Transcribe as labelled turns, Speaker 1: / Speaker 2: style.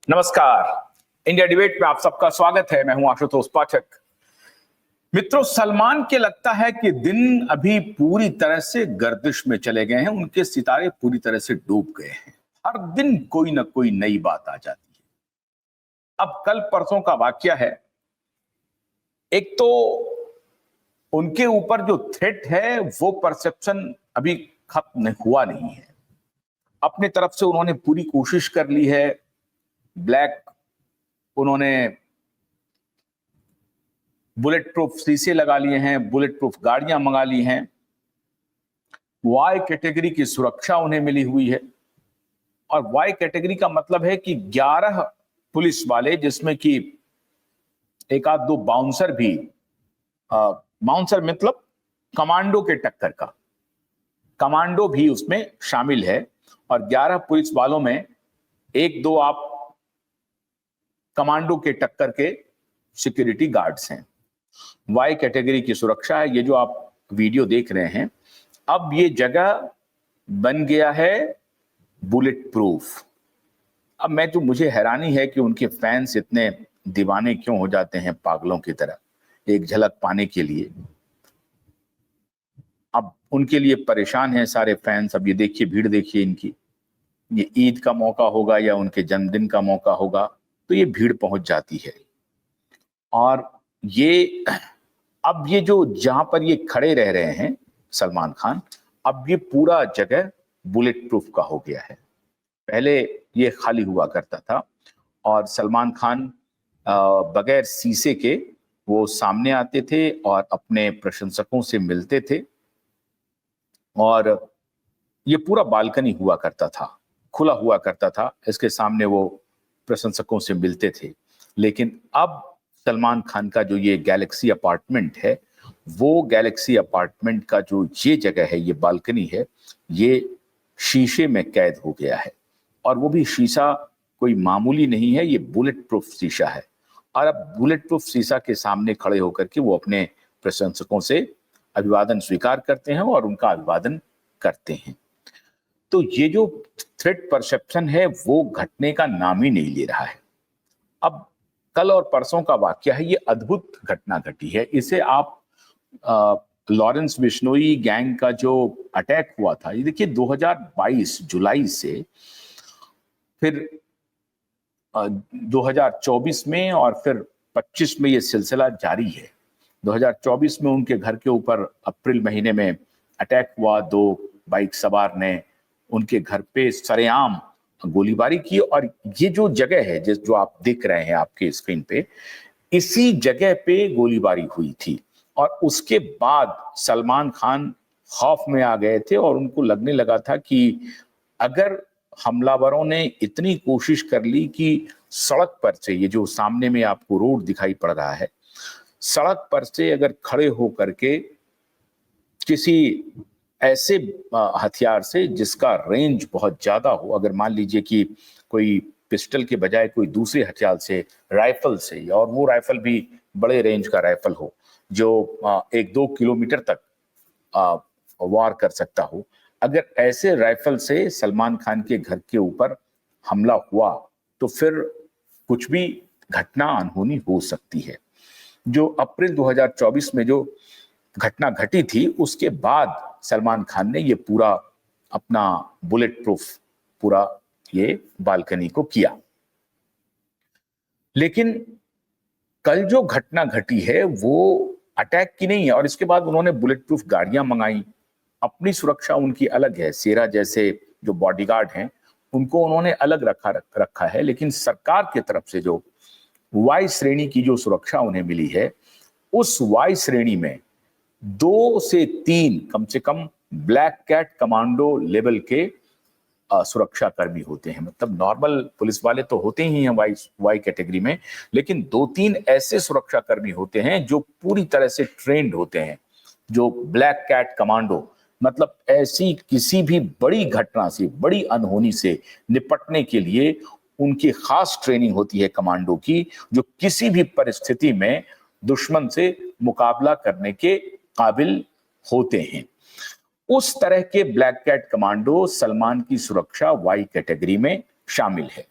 Speaker 1: नमस्कार। India debate में आप सबका स्वागत है। मैं हूं आशुतोष पाठक। मित्रों, सलमान के लगता है कि दिन अभी पूरी तरह से गर्दिश में चले गए हैं, उनके सितारे पूरी तरह से डूब गए हैं। हर दिन कोई ना कोई नई बात आ जाती है। अब कल परसों का वाकया है। एक तो उनके ऊपर जो थ्रेट है वो परसेप्शन अभी खत्म हुआ नहीं है। अपने तरफ से उन्होंने पूरी कोशिश कर ली है। ब्लैक उन्होंने बुलेट प्रूफ शीशे लगा लिए हैं, बुलेट प्रूफ गाड़ियां मंगा ली हैं, वाई कैटेगरी की सुरक्षा उन्हें मिली हुई है। और वाई कैटेगरी का मतलब है कि 11 पुलिस वाले, जिसमें कि एक आध दो बाउंसर भी, बाउंसर मतलब कमांडो के टक्कर का, कमांडो भी उसमें शामिल है। और 11 पुलिस वालों में एक दो आप कमांडो के टक्कर के सिक्योरिटी गार्ड्स हैं। वाई कैटेगरी की सुरक्षा है। ये जो आप वीडियो देख रहे हैं, अब ये जगह बन गया है बुलेट प्रूफ। अब मुझे हैरानी है कि उनके फैंस इतने दीवाने क्यों हो जाते हैं, पागलों की तरह एक झलक पाने के लिए। अब उनके लिए परेशान हैं सारे फैंस। अब ये देखिए, भीड़ देखिए इनकी। ये ईद का मौका होगा या उनके जन्मदिन का मौका होगा तो ये भीड़ पहुंच जाती है। और ये अब ये जो जहां पर ये खड़े रह रहे हैं सलमान खान, अब ये पूरा जगह बुलेट प्रूफ का हो गया है। पहले ये खाली हुआ करता था और सलमान खान बगैर शीशे के वो सामने आते थे और अपने प्रशंसकों से मिलते थे। और ये पूरा बालकनी हुआ करता था, खुला हुआ करता था, इसके सामने वो प्रशंसकों से मिलते थे। लेकिन अब सलमान खान का जो ये गैलेक्सी अपार्टमेंट है, वो गैलेक्सी अपार्टमेंट का जो ये जगह है, ये बालकनी है, ये शीशे में कैद हो गया है। और वो भी शीशा कोई मामूली नहीं है, ये बुलेट प्रूफ शीशा है। और अब बुलेट प्रूफ शीशा के सामने खड़े होकर के वो अपने प्रशंसकों से अभिवादन स्वीकार करते हैं और उनका अभिवादन करते हैं। तो ये जो थ्रेट परसेप्शन है वो घटने का नाम ही नहीं ले रहा है। अब कल और परसों का वाकया है, ये अद्भुत घटना घटी है। इसे आप लॉरेंस बिश्नोई गैंग का जो अटैक हुआ था, ये देखिए 2022 जुलाई से फिर 2024 में और फिर 25 में ये सिलसिला जारी है। 2024 में उनके घर के ऊपर अप्रैल महीने में अटैक हुआ। 2 बाइक सवार ने उनके घर पे सरेआम गोलीबारी की। और ये जो जगह है जो आप देख रहे हैं आपके स्क्रीन पे, इसी जगह पे गोलीबारी हुई थी। और उसके बाद सलमान खान खौफ में आ गए थे और उनको लगने लगा था कि अगर हमलावरों ने इतनी कोशिश कर ली कि सड़क पर से, ये जो सामने में आपको रोड दिखाई पड़ रहा है, सड़क पर से अगर खड़े होकर के किसी ऐसे हथियार से जिसका रेंज बहुत ज्यादा हो, अगर मान लीजिए कि कोई पिस्टल के बजाय कोई दूसरे हथियार से, राइफल से, और वो राइफल भी बड़े रेंज का राइफल हो जो 1-2 किलोमीटर तक वार कर सकता हो, अगर ऐसे राइफल से सलमान खान के घर के ऊपर हमला हुआ तो फिर कुछ भी घटना अनहोनी हो सकती है। जो अप्रैल 2024 में जो घटना घटी थी, उसके बाद सलमान खान ने ये पूरा अपना बुलेट प्रूफ पूरा ये बालकनी को किया। लेकिन कल जो घटना घटी है वो अटैक की नहीं है। और इसके बाद उन्होंने बुलेट प्रूफ गाड़ियां मंगाई। अपनी सुरक्षा उनकी अलग है। शेरा जैसे जो बॉडीगार्ड हैं उनको उन्होंने अलग रखा है। लेकिन सरकार की तरफ से जो वाई श्रेणी की जो सुरक्षा उन्हें मिली है, उस वाई श्रेणी में 2 से 3 कम से कम ब्लैक कैट कमांडो लेवल के सुरक्षा कर्मी होते हैं। मतलब नॉर्मल पुलिस वाले तो होते ही हैं वाई कैटेगरी में, लेकिन 2-3 ऐसे सुरक्षा कर्मी होते हैं जो पूरी तरह से ट्रेंड होते हैं, जो ब्लैक कैट कमांडो, मतलब ऐसी किसी भी बड़ी घटना से, बड़ी अनहोनी से निपटने के लिए उनकी खास ट्रेनिंग होती है कमांडो की, जो किसी भी परिस्थिति में दुश्मन से मुकाबला करने के काबिल होते हैं। उस तरह के ब्लैक कैट कमांडो सलमान की सुरक्षा वाई कैटेगरी में शामिल है।